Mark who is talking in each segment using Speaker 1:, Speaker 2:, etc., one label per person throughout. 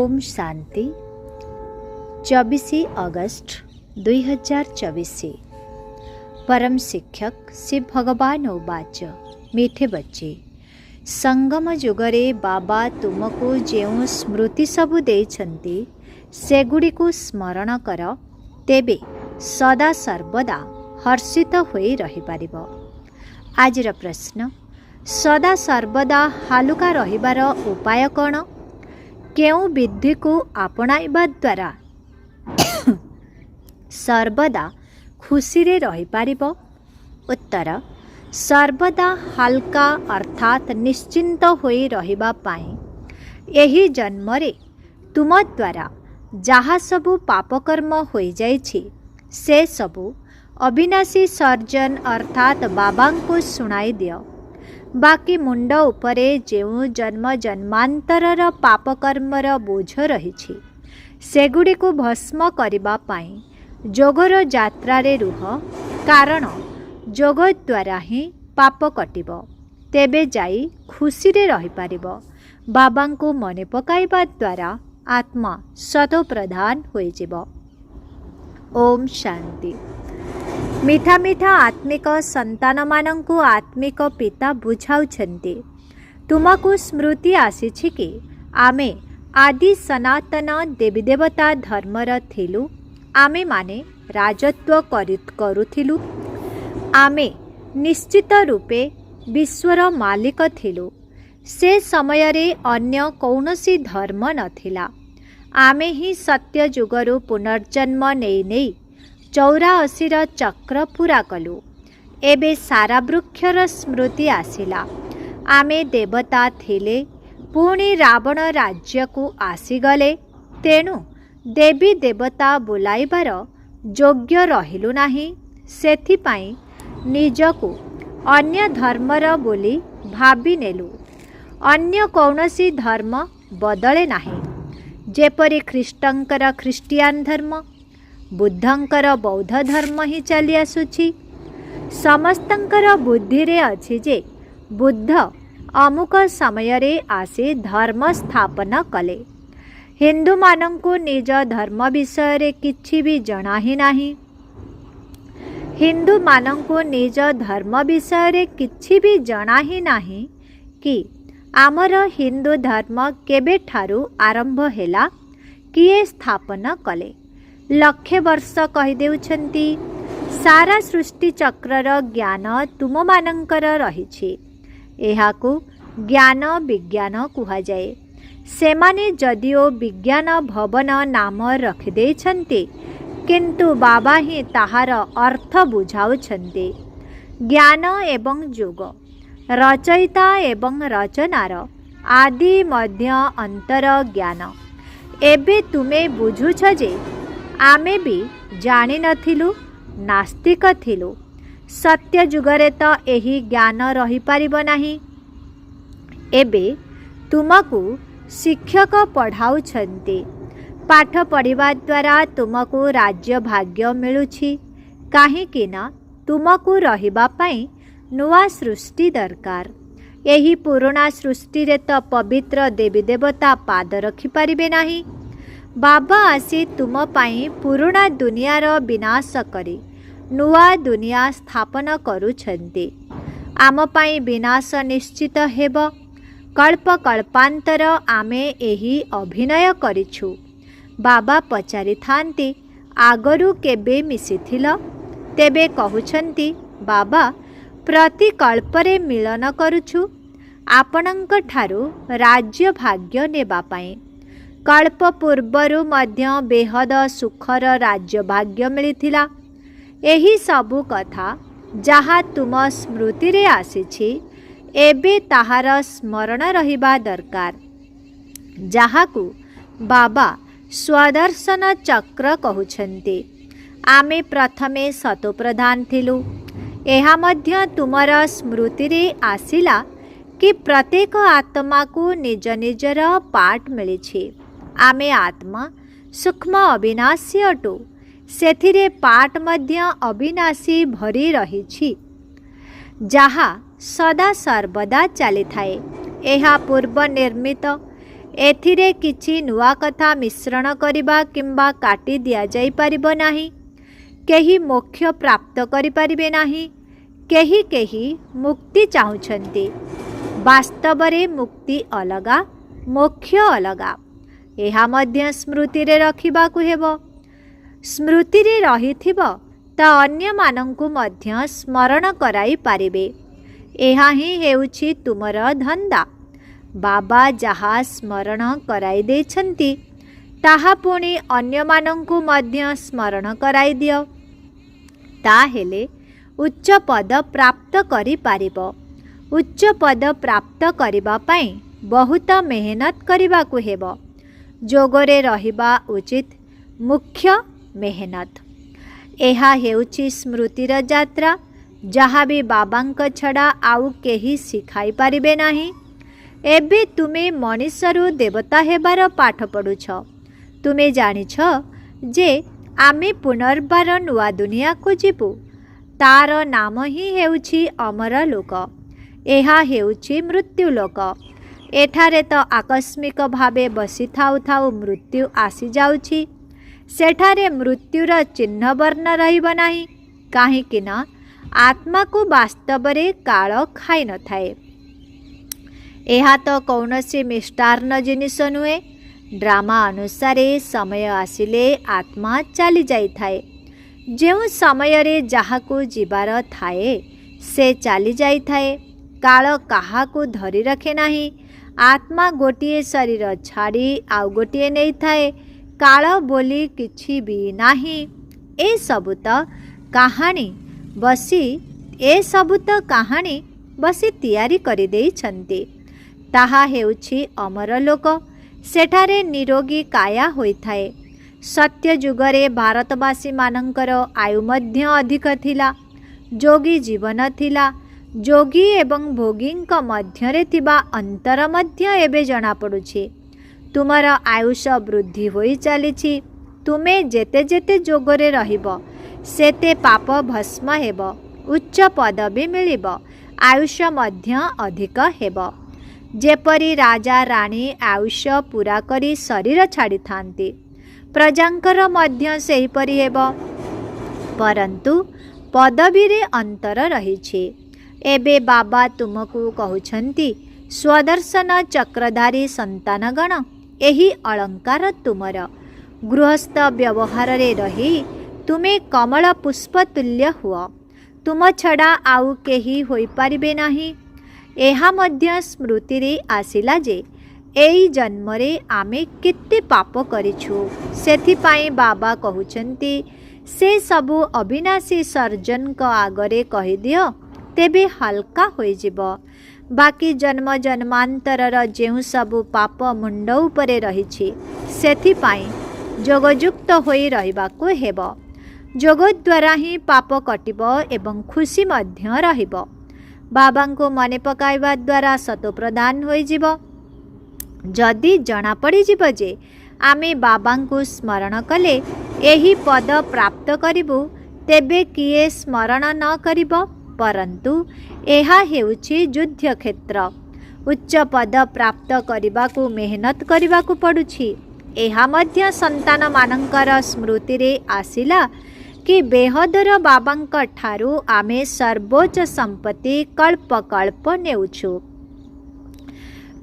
Speaker 1: ओम शांति 24 अगस्त 2024। परम शिक्षक श्री भगवान उवाच। मीठे बच्चे, संगम जुगरे बाबा तुमको जो स्मृति सबु देइछन्ति सेगुड़ी को स्मरण कर, तेबे सदा सर्वदा हर्षित होई रही पारिबो। आजिर प्रश्न, सदा सर्वदा हालुका रहिबार उपाय कौन? केउ विधि को आपणाइबा द्वारा सर्वदा खुशी रे रही पारिबो? उत्तर, सर्वदा हल्का अर्थात निश्चिंत होई रहिबा पाई एही जन्मरे तुम द्वारा जहा सबु पापकर्म होई जाइछि से सबु अविनाशी सर्जन अर्थात बाबा को सुनाई दियो। बाकी मुंड उपरे जेउ जन्म जन्मांतरर पापकर्मर बोझ रहिछि सेगुड़ी को भस्म करिबा पाई जोगर यात्रा रे रुह, कारण जोग द्वारा ही पाप कटिबो। तेबे जाई खुशी रे रही पारिबो। बाबा को मने पकाइबा द्वारा आत्मा सतो प्रधान होई जिवो। ओम शांति। मीठा मीठा आत्मिक संतान मानंकु आत्मिक पिता बुझाउछन्ति, तुमको स्मृति आसीछि कि आमे आदि सनातन देवी देवता धर्मर थिलु। आमे माने राजत्व करुथिलु। आमे निश्चित रूपे विश्वर मालिक थिलु। से समय रे अन्य कौनसी धर्म नथिला। आमे ही सत्य जुगरु पुनर्जन्म नेई 84 चक्र पूरा कलु। एबे सारा वृक्षर स्मृति आसिला। आमे देवता थिले, पुणी रावण राज्य को आसीगले। तेणु देवी देवता बुलाइबार योग्य रहिलु नाही। सेथिपाई निजकु अन्य धर्मर बोली भाबी नेलु। अन्य कौनसी धर्म बदले नाही। जेपरि ख्रीष्टंकर ख्रीष्टियान धर्म, बुद्धंकर बौद्ध धर्म ही चली आसुछि। समस्तंकर बुद्धि रे अछि जे बुद्ध अमुक समय रे आसे धर्म स्थापना कले। हिंदू मानंकु निज धर्म विषय रे किछि भी जଣା ही नाही। हिंदू मानंकु निज धर्म विषय रे किछि भी जଣା ही नाही कि आमर हिंदू धर्म केबे ठारू आरंभ हेला, किए स्थापना कले। लक्षे वर्ष कहि देउछन्ति। सारा सृष्टि चक्रर ज्ञान तुम मानंकर रहिछि। एहाकु ज्ञान विज्ञान कुहा जाए। सेमाने जदिओ विज्ञान भवन नाम रखि देइछन्ति, किंतु बाबा ही ताहार अर्थ बुझाउछन्ति। ज्ञान एवं जोग, रचयिता एवं रचनार आदि मध्य अंतर ज्ञान। एबे तुमे बुझुछ जे आमे भी जानि नथिलु, नास्तिक थिलु। सत्य जुगरे तो एही ज्ञान रही पारिबो नाही। एबे तुमको शिक्षक पढ़ाउछन्ति। पाठ पढ़िबा द्वारा तुमको राज्य भाग्य मिलुछि। काहेकि ना तुमको रहिबा पाई नुआ सृष्टि दरकार। एही पुराना सृष्टि रे तो पवित्र देवी देवता पाद रखि पारिबे नाही। बाबा आसी तुम पाई पुराना दुनियार विनाश करी नुआ दुनिया स्थापन करुछन्ति। आम पाई विनाश निश्चित हेब। कल्प कल्पांतर आमे एही अभिनय करिछु। बाबा पचारि थांती, आगरु केबे मिसिथिल? तेबे कहुछन्ति, बाबा प्रति कल्परे मिलन करुछु आपणंक ठारू राज्य भाग्य नेबा पाई। कल्प पूर्वरु मध्य बेहद सुखर राज्य भाग्य मिलिथिला। एही सबु कथा जहा तुम स्मृति रे आसीछि, एबे ताहार स्मरण रहिबा दरकार। जहाकु बाबा स्वदर्शन चक्र कहुछन्ति। आमे प्रथमे सतो प्रधान थिलु। एहा मध्य तुमर स्मृति रे आसिला कि प्रत्येक आत्मा को निज निजर पाठ मिलिछि। आमे आत्मा सूक्ष्म अविनाशी अटु। सेथिरे पाठ मध्य अविनाशी भरी रहिछि, जहा सदा सर्वदा चली थाए। एहा पूर्व निर्मित एथिरे किछि नुआ कथा मिश्रण करिबा किंबा काटी दिया जाई परिबो नाही। केही मोक्ष प्राप्त करि परिबे नाही। केही केही मुक्ति चाहुछन्ति। वास्तव रे मुक्ति अलगा, मोक्ष अलगा। एहा मध्य स्मृति रे रखिबाकु हेबो। स्मृति रे रहिथिबो त अन्य मानंकु मध्य स्मरण कराई पारिबे। एहा ही हेउछि तुमर धंदा। बाबा जहा स्मरण कराई देछन्ति ताहा पुणी अन्य मानंकु मध्य स्मरण कराई दियो। ताहेले उच्च पद प्राप्त करि पारिबो। उच्च पद प्राप्त करिबा पई बहुत मेहनत करिबाकु हेबो। जोगरे रहिबा उचित मुख्य मेहनत। एहा हेउछि स्मृतिर यात्रा, जहा भी बाबांक छड़ा आउ केही सिखाई पारिबे नाही। एबे तुमे मनुष्यरु देवता हेबार पाठ पढुछ। तुमे जानिछ जे आमे पुनर्बार नुआ दुनिया को जीवु। तार नाम ही हेउछि अमर लोक। एहा हेउछि मृत्यु लोक। एठारे तो आकस्मिक भावे बसी थाउ थाउ मृत्यु आसी जाउछि। सेठारे मृत्युर चिन्ह वर्ण रहिब नाही, काहेकि ना आत्मा को वास्तव रे काल खाई न थाए। एहा तो कौनसी मिष्टान्न जिनिस नुहे। ड्रामा अनुसारे समय आसिले आत्मा चली जाई थाए। जेउ समय रे जाहाकू जीवार थाए से चली जाई थाए। काल काहाकू धरी रखे नाही। आत्मा गोटिए शरीर छाड़ी आउ गोटिए नहीं थाए। काल बोली किछि भी नाही। ए सबु तो कहानी बसी तैयारी करि देइछन्ति। ताहा हेउछि अमर लोक। सेठारे निरोगी काया होइथाए। सत्य जुगरे भारतवासी मानंकर आयु मध्य अधिक थिला। जोगी जीवन थिला। जोगी एवं भोगींक मध्यरे थिबा अंतर मध्य एबे जଣା पडुछि। तुमर आयुष वृद्धि होई चलिछि। तुमे जेते जेते जोगरे रहिबो सेते पाप भस्म हेबो। उच्च पदवी मिलिबो। आयुष मध्य अधिक हेबो। जेपरी राजा राणी आयुष पूरा करी शरीर छाड़ी थांती, प्रजांकर मध्य सेहिपरि हेबो। परंतु पदवी रे अंतर रहिछि। एबे बाबा तुमको कहउछन्ति, स्वदर्शन चक्रधारी संतानगण, एही अलंकार तुमर। गृहस्थ व्यवहार रे रही तुमे कमल पुष्प तुल्य हुआ। तुम छड़ा आउ केही होई पारिबे नाही। एहा मध्य स्मृति रे आसिला जे एई जन्मरे आमे केते पाप करिछु। सेथिपाई बाबा कहउछन्ति, से सबु अविनाशी सर्जन को आगरे कहि दियो, तेबे हल्का होई जिवो। बाकी जन्म जन्मांतरर जेउ सबु पाप मुंड उपरे रहिछि, सेथिपाई जोगयुक्त होई रहिबाकु हेबो। जोग द्वारा ही पाप कटिबो एवं खुशी मध्य रहिबो। बाबा को मने पकाइबा द्वारा सतो प्रदान होई जिवो। जदि जना पड़ी जिवो जे आमे बाबा को स्मरण कले एही पद प्राप्त करिबु, तेबे किए स्मरण न करिबो। परंतु एहा हेउछि युद्ध क्षेत्र। उच्च पद प्राप्त करिबाकु मेहनत करिबाकु पडुछि। एहा मध्य संतान मानंकर स्मृति रे आसिला कि बेहदर बाबांक ठारू आमे सर्वोच्च संपत्ति कल्प कल्प नेउछु।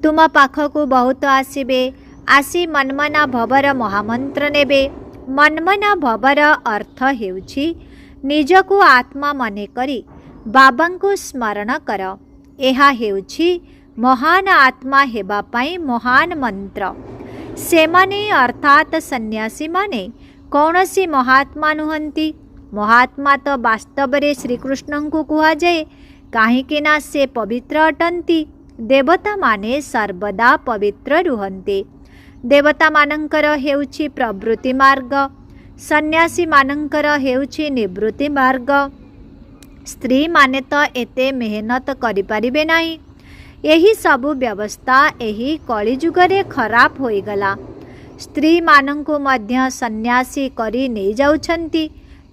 Speaker 1: तुम पाखकु बहुत आसिबे। आसी मनमना भवर महामंत्र नेबे। मनमना भवर अर्थ हेउछि निजकु आत्मा मने करी बाबांकु स्मरण कर। एहा हेउछि महान आत्मा हेबा पाई महान मंत्र। सेमाने अर्थात सन्यासी माने कौनसी महात्मा नुहंती। महात्मा तो वास्तव रे श्रीकृष्ण को कुहा जाए, काहेकि ना से पवित्र अटंती। देवता माने सर्वदा पवित्र रुहंती। देवता मानंकर हेउछि प्रवृत्ति मार्ग, सन्यासी मानंकर हेउछि निवृत्ति मार्ग। स्त्री माने तो एते मेहनत करि परिबे नाही। एही सबु व्यवस्था एही कली जुगरे खराब होई गला। स्त्री मानंकु मध्य सन्यासी करी नहीं जाउछंती,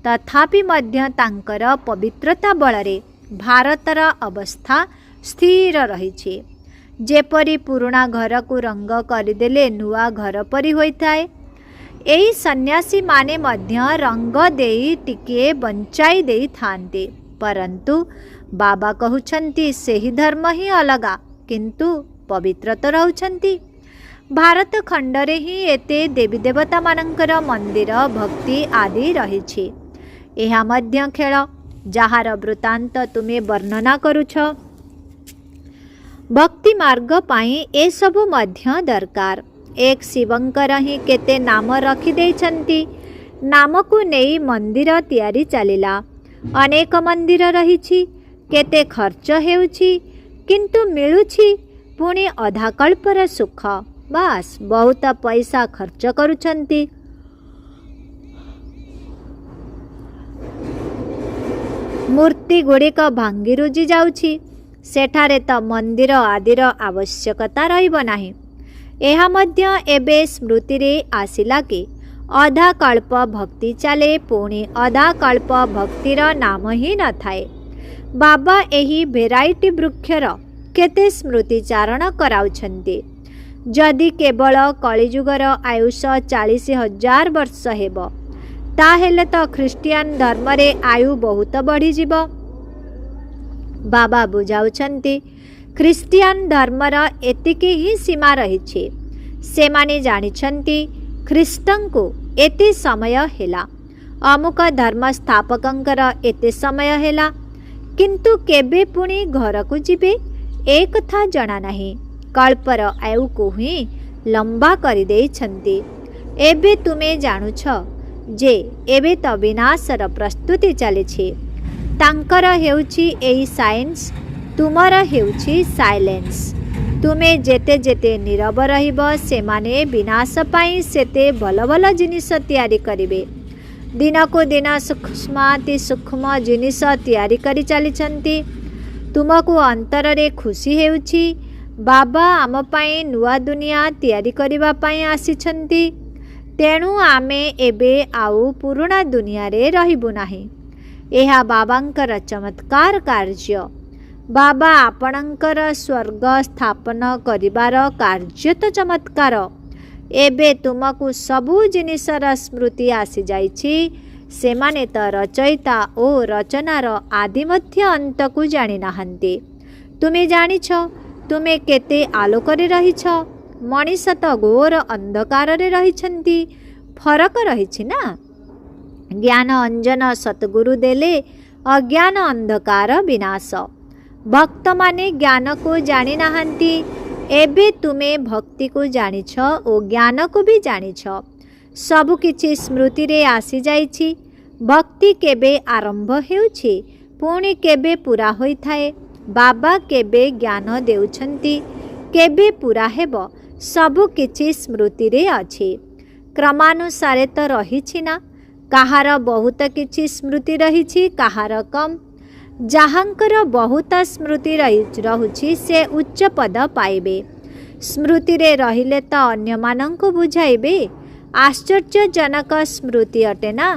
Speaker 1: तथापि मध्य तांकर पवित्रता बलरे भारतर अवस्था स्थिर रहिछि। जेपरी पुरुणा घर को रंग करदेले नुआ घर परी होइथाए। एही सन्यासी माने मध्य रंग देई टिके बंचाई देई थांते, परंतु बाबा कहउछंती सेही धर्म ही अलगा किंतु पवित्र तो रहउछंती। भारत खंडरे ही एते देवी देवता मानकर मंदिर भक्ति आदि रहिछि। एहा मध्य खेल जहार वृत्तांत तुमे वर्णना करुछ। भक्ति मार्ग पाई ए सबु मध्य दरकार। एक शिवंकर ही केते नाम रखि देइछंती। नाम को नेई मंदिर तैयारी चलिला। अनेक मंदिर रहिछि, केते खर्च हेउछि किंतु मिलुछि पुणी अधा कल्पर सुख। बास बहुत पैसा खर्च करुछंती। मूर्ति गुड़िक भांगी रुजी जाउछि, सेठारे त मंदिर आदिर आवश्यकता रहिब नाही। एहा मध्य एबे स्मृति रे आसिला कि अधा कल्प भक्ति चले पुणी अधा कल्प भक्तिर नाम ही न थाए। बाबा एही भेराइटी वृक्षर केते स्मृतिचारण कराउछंती। जदि केवल कलिजुगर आयुष 40,000 वर्ष हेब ताहेले तो ख्रिस्टियान धर्म रे आयु बहुत बढ़ी जीव। बाबा बुझाउछंती ख्रिस्टियान धर्मर एतिकी ही सीमा रहिछि। सेमाने जानिछंती ख्रिस्टंको एते समय हेला, अमुक धर्म स्थापकंकर एते समय हेला, किंतु केबे पुणी घर को जिबे ए कथा जणा नाही। कल्पर आयु को ही लंबा करि देइछंती। एबे तुमे जानुछ जे एबे तो विनाशर प्रस्तुति चलिछि। तांकर हेउछि एई साइंस, तुमर हेउछि साइलेंस। तुमे जेते जेते नीरव रहिब सेमाने विनाश पाई सेते भल भल जिनिस तैयारी करिवे। दिन को दिन सूक्ष्माति सूक्ष्म जिनिस तैयारी करि चलिछंती। तुमको अंतर रे खुशी हेउछि बाबा आम पाई नुआ दुनिया तैयारी करिबा पाई आसिछंती। तेणु आमे एबे आउ पुरुणा दुनिया रे रहिबु नाही। एहा बाबांकर चमत्कार कार्य। बाबा आपणकर स्वर्ग स्थापन करिबार कार्य तो चमत्कार। एबे तुमको सबु जिनिसर स्मृति आसी जाइछि। सेमाने त रचयिता ओ रचनार आदि मध्य अंत को जानि नाहंती। तुमे जानिछ तुमे केते आलोकरे रहिछ, मनीष तो घोर अंधकार रे रहिछंती। फरक रहिछि ना। ज्ञान अंजन सतगुरु देले अज्ञान अंधकार विनाश। भक्त माने ज्ञान को जानि नाहंती। एबे तुमे भक्ति को जानिछ ओ ज्ञान को भी जानिछ। सबु किछि स्मृति रे आसी जाइछि। भक्ति केबे आरंभ हेउछि पुणी केबे पूरा होइथाए। बाबा केबे ज्ञान देउछंती केबे पूरा हेब सबु किछि स्मृति रे अछि। क्रमानुसारे तो रहिछि ना। काहार बहुत किछि स्मृति रहिछि, काहार कम। जाहांकर बहुत स्मृति रहुछि से उच्च पद पाइबे। स्मृति रे रहिले तो अन्य मानंको बुझाइबे। आश्चर्यजनक स्मृति अटे ना।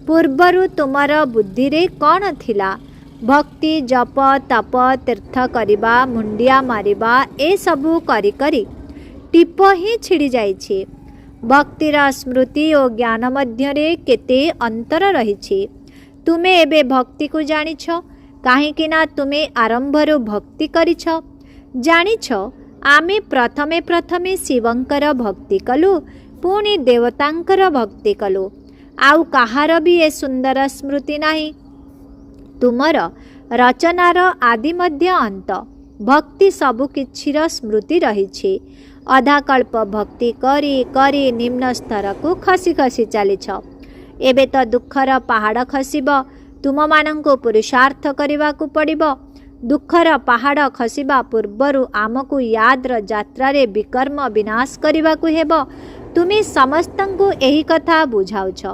Speaker 1: पूर्वरु तुमर बुद्धि रे कौन थिला? भक्ति जप तप तीर्थ करिबा मुंडिया मारिबा ए सबु करी करी टीप ही छिड़ी जाइछि। भक्तिर स्मृति और ज्ञान मध्य रे केते अंतर रहिछि। तुमे एबे भक्ति को जानिछ काहेकि ना तुमे आरंभरु भक्ति करिछ। जानिछ आमे प्रथमे प्रथमे शिवंकर भक्ति कलु पुणी देवतांकर भक्ति कलु। आउ कहार भी ए सुंदर स्मृति नाही। तुमर रचनार आदि मध्य अंत भक्ति सबु किछिर स्मृति रहिछि। अधा कल्प भक्ति करी करी निम्न स्तर को खसी खसी चलिछ। एबे तो दुखर पहाड़ खसिब। तुम मानंको पुरुषार्थ करने को पड़िबो। दुखर पहाड़ खसिबा पूर्वरु आमको याद्र यात्रा रे विकर्म विनाश करने को हेबो। तुमे समस्तंको एही कथा बुझाउछ।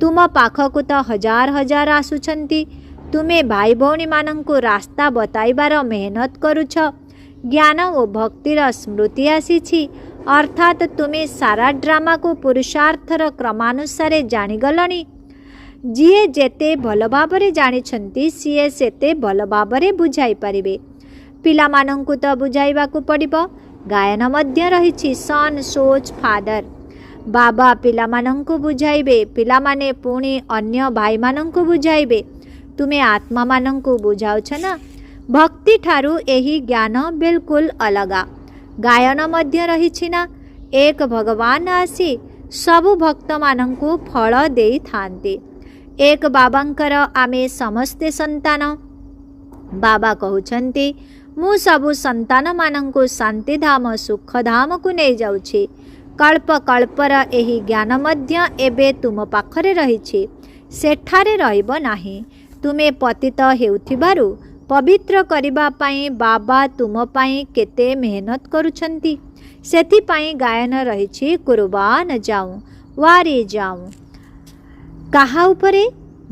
Speaker 1: तुम पाखकु तो हजार हजार आसुछंती। तुमे भाई भौणी मानंको रास्ता बताइबार मेहनत करुछ। ज्ञान और भक्तिर स्मृति आसीछि अर्थात तुमे सारा ड्रामा को पुरुषार्थर क्रमानुसारे जानिगलणी। जीए जेते भल भाबरे जानिछंती सीए सेते भल भाबरे बुझाई पारिबे। ପିଲାମାନଙ୍କୁ ତ ବୁଝାଇବାକୁ ପଡ଼ିବ। ଗାୟନ ମଧ୍ୟ ରହିଛି ସନ୍ ସୋଜ୍ ଫାଦର। ବାବା ପିଲାମାନଙ୍କୁ ବୁଝାଇବେ, ପିଲାମାନେ ପୁଣି ଅନ୍ୟ ଭାଇମାନଙ୍କୁ ବୁଝାଇବେ। ତୁମେ ଆତ୍ମାମାନଙ୍କୁ ବୁଝାଉଛ ନା? ଭକ୍ତି ଠାରୁ ଏହି ଜ୍ଞାନ ବିଲକୁଲ ଅଲଗା। ଗାୟନ ମଧ୍ୟ ରହିଛି ନା? ଏକ ଭଗବାନ ଆସି ସବୁ ଭକ୍ତମାନଙ୍କୁ ଫଳ ଦେଇଥାନ୍ତି। ଏକ ବାବାଙ୍କର ଆମେ ସମସ୍ତେ ସନ୍ତାନ। ବାବା କହୁଛନ୍ତି, ମୁଁ ସବୁ ସନ୍ତାନମାନଙ୍କୁ ଶାନ୍ତିଧାମ ସୁଖଧାମକୁ ନେଇଯାଉଛି। କଳ୍ପ କଳ୍ପର ଏହି ଜ୍ଞାନ ମଧ୍ୟ ଏବେ ତୁମ ପାଖରେ ରହିଛି, ସେଠାରେ ରହିବ ନାହିଁ। ତୁମେ ପତିତ ହେଉଥିବାରୁ ପବିତ୍ର କରିବା ପାଇଁ ବାବା ତୁମ ପାଇଁ କେତେ ମେହନତ କରୁଛନ୍ତି। ସେଥିପାଇଁ ଗାୟନ ରହିଛି କୁର୍ବାନ ଯାଉଁ ୱାରେ ଯାଉଁ। କାହା ଉପରେ?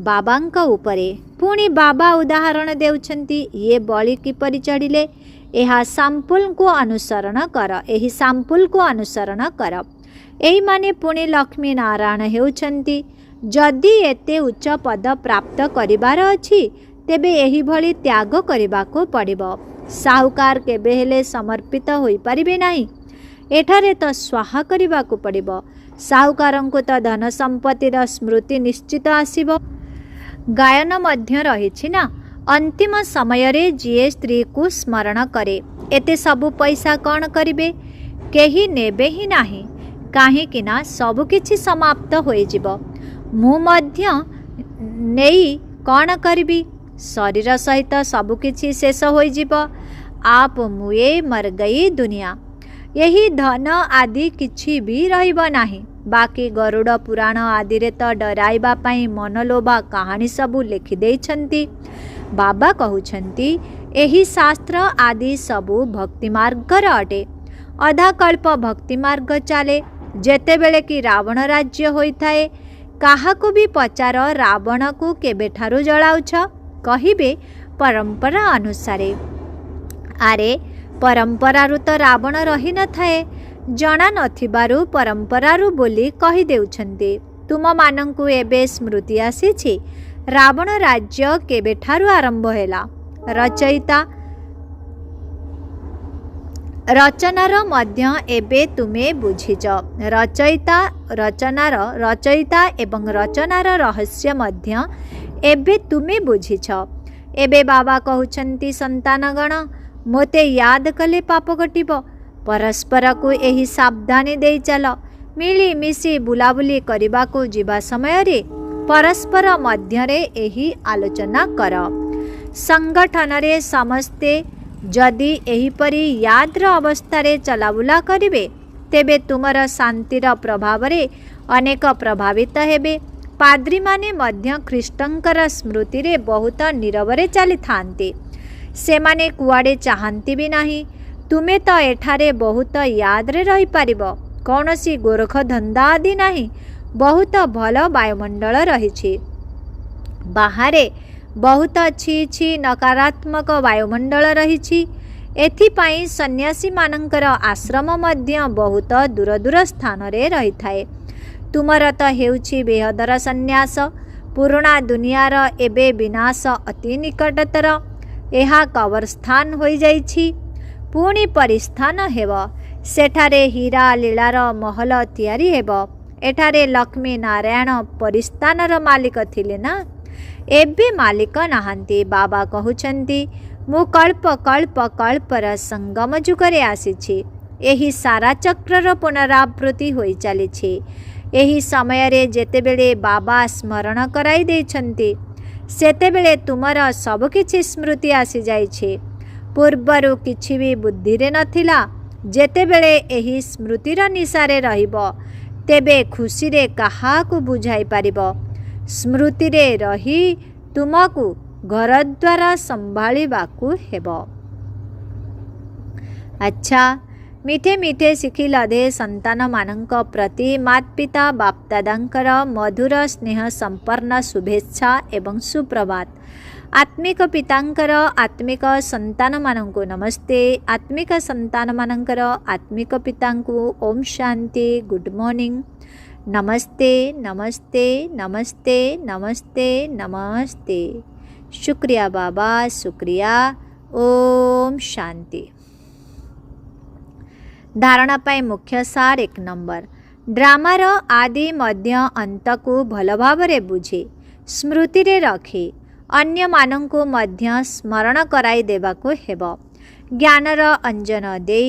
Speaker 1: ବାବାଙ୍କ ଉପରେ। ପୁଣି ବାବା ଉଦାହରଣ ଦେଉଛନ୍ତି, ଇଏ ବଳି କିପରି ଚଢ଼ିଲେ? ଏହା ସାମ୍ପୁଲକୁ ଅନୁସରଣ କର, ଏହି ସାମ୍ପୁଲକୁ ଅନୁସରଣ କର। ଏଇମାନେ ପୁଣି ଲକ୍ଷ୍ମୀ ନାରାୟଣ ହେଉଛନ୍ତି। ଯଦି ଏତେ ଉଚ୍ଚ ପଦ ପ୍ରାପ୍ତ କରିବାର ଅଛି, ତେବେ ଏହିଭଳି ତ୍ୟାଗ କରିବାକୁ ପଡ଼ିବ। ସାହୁକାର କେବେ ହେଲେ ସମର୍ପିତ ହୋଇପାରିବେ ନାହିଁ। ଏଠାରେ ତ ସ୍ୱାହା କରିବାକୁ ପଡ଼ିବ। ସାହୁକାରଙ୍କୁ ତ ଧନ ସମ୍ପତ୍ତିର ସ୍ମୃତି ନିଶ୍ଚିତ ଆସିବ। ଗାୟନ ମଧ୍ୟ ରହିଛି ନା? ଅନ୍ତିମ ସମୟରେ ଯିଏ ସ୍ତ୍ରୀକୁ ସ୍ମରଣ କରେ, ଏତେ ସବୁ ପଇସା କ'ଣ କରିବେ? କେହି ନେବେ ହିଁ ନାହିଁ, କାହିଁକି ନା ସବୁକିଛି ସମାପ୍ତ ହୋଇଯିବ। ମୁଁ ମଧ୍ୟ ନେଇ କ'ଣ କରିବି? ଶରୀର ସହିତ ସବୁକିଛି ଶେଷ ହୋଇଯିବ। ଆପ ମୁଏ ମରଗଇ ଦୁନିଆ। ଏହି ଧନ ଆଦି କିଛି ବି ରହିବ ନାହିଁ। ବାକି ଗରୁଡ଼ ପୁରାଣ ଆଦିରେ ତ ଡରାଇବା ପାଇଁ ମନଲୋଭା କାହାଣୀ ସବୁ ଲେଖିଦେଇଛନ୍ତି। ବାବା କହୁଛନ୍ତି, ଏହି ଶାସ୍ତ୍ର ଆଦି ସବୁ ଭକ୍ତିମାର୍ଗର ଅଟେ। ଅଧାକଳ୍ପ ଭକ୍ତିମାର୍ଗ ଚାଲେ। ଯେତେବେଳେ କି ରାବଣ ରାଜ୍ୟ ହୋଇଥାଏ, କାହାକୁ ବି ପଚାର ରାବଣକୁ କେବେଠାରୁ ଜଳାଉଛ? କହିବେ ପରମ୍ପରା ଅନୁସାରେ। ଆରେ ପରମ୍ପରାରୁ ତ ରାବଣ ରହିନଥାଏ। ଜଣା ନଥିବାରୁ ପରମ୍ପରାରୁ ବୋଲି କହିଦେଉଛନ୍ତି। ତୁମମାନଙ୍କୁ ଏବେ ସ୍ମୃତି ଆସିଛି ରାବଣ ରାଜ୍ୟ କେବେଠାରୁ ଆରମ୍ଭ ହେଲା। ରଚନାର ମଧ୍ୟ ଏବେ ତୁମେ ବୁଝିଛ। ରଚୟିତା ଏବଂ ରଚନାର ରହସ୍ୟ ମଧ୍ୟ ଏବେ ତୁମେ ବୁଝିଛ। ଏବେ ବାବା କହୁଛନ୍ତି, ସନ୍ତାନଗଣ, ମୋତେ ୟାଦ କଲେ ପାପ କଟିବ। ପରସ୍ପରକୁ ଏହି ସାବଧାନୀ ଦେଇ ଚାଲ। ମିଳିମିଶି ବୁଲାବୁଲି କରିବାକୁ ଯିବା ସମୟରେ ପରସ୍ପର ମଧ୍ୟରେ ଏହି ଆଲୋଚନା କର। ସଂଗଠନରେ ସମସ୍ତେ ଯଦି ଏହିପରି ୟାଦର ଅବସ୍ଥାରେ ଚଲାବୁଲା କରିବେ, ତେବେ ତୁମର ଶାନ୍ତିର ପ୍ରଭାବରେ ଅନେକ ପ୍ରଭାବିତ ହେବେ। ପାଦ୍ରୀମାନେ ମଧ୍ୟ ଖ୍ରୀଷ୍ଟଙ୍କର ସ୍ମୃତିରେ ବହୁତ ନୀରବରେ ଚାଲିଥାନ୍ତି। ସେମାନେ କୁଆଡ଼େ ଚାହାନ୍ତି ବି ନାହିଁ। ତୁମେ ତ ଏଠାରେ ବହୁତ ୟାଦରେ ରହିପାରିବ। କୌଣସି ଗୋରଖ ଧନ୍ଦା ଆଦି ନାହିଁ। ବହୁତ ଭଲ ବାୟୁମଣ୍ଡଳ ରହିଛି। ବାହାରେ ବହୁତ ଛି ଛି ନକାରାତ୍ମକ ବାୟୁମଣ୍ଡଳ ରହିଛି। ଏଥିପାଇଁ ସନ୍ନ୍ୟାସୀମାନଙ୍କର ଆଶ୍ରମ ମଧ୍ୟ ବହୁତ ଦୂର ଦୂର ସ୍ଥାନରେ ରହିଥାଏ। ତୁମର ତ ହେଉଛି ବେହଦର ସନ୍ନ୍ୟାସ। ପୁରୁଣା ଦୁନିଆର ଏବେ ବିନାଶ ଅତି ନିକଟତର। ଏହା କବରସ୍ଥାନ ହୋଇଯାଇଛି, ପୁଣି ପରିସ୍ଥାନ ହେବ। ସେଠାରେ ହୀରା ଲୀଳାର ମହଲ ତିଆରି ହେବ। ଏଠାରେ ଲକ୍ଷ୍ମୀ ନାରାୟଣ ପରିସ୍ଥାନର ମାଲିକ ଥିଲେ ନା? ଏବେ ମାଲିକ ନାହାନ୍ତି। ବାବା କହୁଛନ୍ତି, ମୁଁ କଳ୍ପ କଳ୍ପ କଳ୍ପର ସଙ୍ଗମ ଯୁଗରେ ଆସିଛି। ଏହି ସାରା ଚକ୍ରର ପୁନରାବୃତ୍ତି ହୋଇ ଚାଲିଛି। ଏହି ସମୟରେ ଯେତେବେଳେ ବାବା ସ୍ମରଣ କରାଇ ଦେଇଛନ୍ତି, ସେତେବେଳେ ତୁମର ସବୁକିଛି ସ୍ମୃତି ଆସିଯାଇଛି। ପୂର୍ବରୁ କିଛି ବି ବୁଦ୍ଧିରେ ନଥିଲା। ଯେତେବେଳେ ଏହି ସ୍ମୃତିର ନିଶାରେ ରହିବ, ତେବେ ଖୁସିରେ କାହାକୁ ବୁଝାଇ ପାରିବ? ସ୍ମୃତିରେ ରହି ତୁମକୁ ଘରଦ୍ୱାର ସମ୍ଭାଳିବାକୁ ହେବ। ଆଚ୍ଛା, ମିଠେ ମିଠେ ଶିଖି ଲଧେ ସନ୍ତାନମାନଙ୍କ ପ୍ରତି ମାତୃପିତା ବାପଦାଦାଙ୍କର ମଧୁର ସ୍ନେହ ସମ୍ପନ୍ନ ଶୁଭେଚ୍ଛା ଏବଂ ସୁପ୍ରଭାତ। ଆତ୍ମିକ ପିତାଙ୍କର ଆତ୍ମିକ ସନ୍ତାନମାନଙ୍କୁ ନମସ୍ତେ। ଆତ୍ମିକ ସନ୍ତାନମାନଙ୍କର ଆତ୍ମିକ ପିତାଙ୍କୁ ଓମ୍ ଶାନ୍ତି, ଗୁଡ୍ ମର୍ଣ୍ଣିଂ। ନମସ୍ତେ ନମସ୍ତେ ନମସ୍ତେ ନମସ୍ତେ ନମସ୍ତେ। शुक्रिया बाबा, शुक्रिया। ओम शांति। धारणा पाई मुख्य सार 1 नंबर। ड्रामार आदि मध्य अंत को भल भावरे बुझे स्मृति रे रखी अन्य मानंको मध्य स्मरण कराई देबाको हेबो। ज्ञानर अंजन दे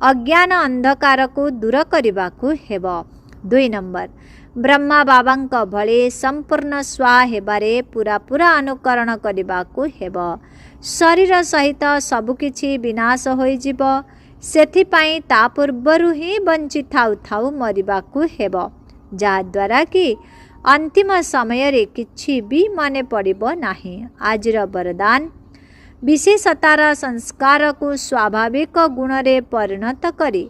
Speaker 1: अज्ञान अंधकार को दूर करबाको हेबो। 2 नंबर। ब्रह्मा बाबांक भले संपूर्ण स्वा हेबारे पूरा अनुकरण करबाको हेबो। शरीर सहित सबुकिछि विनाश होई जिवो सेथिपाई ता पूर्वरु ही बंची थाउ थाउ मरिबाकु हेबो जहा द्वारा कि अंतिम समय रे किछि भी मने पड़िबो नाही। आजिर वरदान विशेषतार संस्कार को स्वाभाविक गुण रे परिणत करी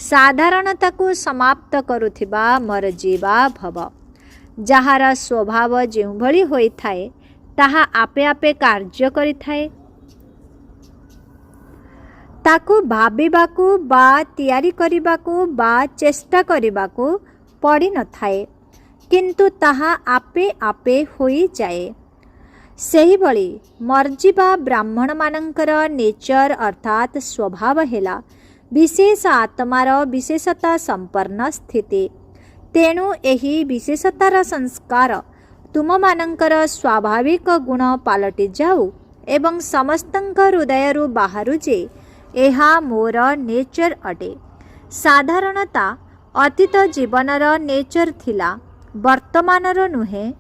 Speaker 1: साधारणता को समाप्त करुथिबा मरजीवा भव। जहार स्वभाव जेउ भली होई थाए ताहा आपे आपे कार्य करि थाए। ताकू भाबिबाकू बा तैयारी करिबाकू बा चेष्टा करिबाकू पड़ी न थाए किंतु ताहा आपे आपे होई जाए। सेही भली मर्जीवा ब्राह्मण मानंकर नेचर अर्थात स्वभाव हेला विशेष आत्मार विशेषता संपन्न स्थिति। तेणु एही विशेषतार संस्कार तुम मानंकर स्वाभाविक गुण पालटि जाऊ एवं समस्तंक हृदयरु बाहरु जे एहा मोर नेचर अटे। साधारणता अतीत जीवनर नेचर थिला वर्तमानर नुहे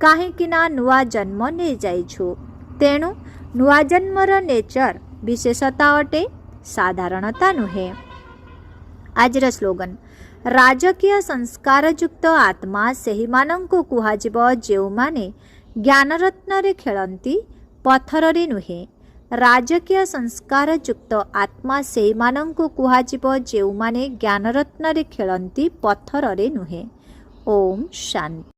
Speaker 1: काहेकिना नुआ जन्म ने जाइछु। तेणु नुआ जन्मर नेचर विशेषता अटे साधारणता नुहे। आजिर स्लोगन राजकीय संस्कार युक्त आत्मा सेही मानंकु कुहाजिबो जेउमाने ज्ञानरत्न रे खेलंती पत्थर रे नुहे। राजकीय संस्कार युक्त आत्मा सेही मानंकु कुहाजिबो जेउमाने ज्ञानरत्न रे खेलंती पत्थर रे नुहे। ओम शांति।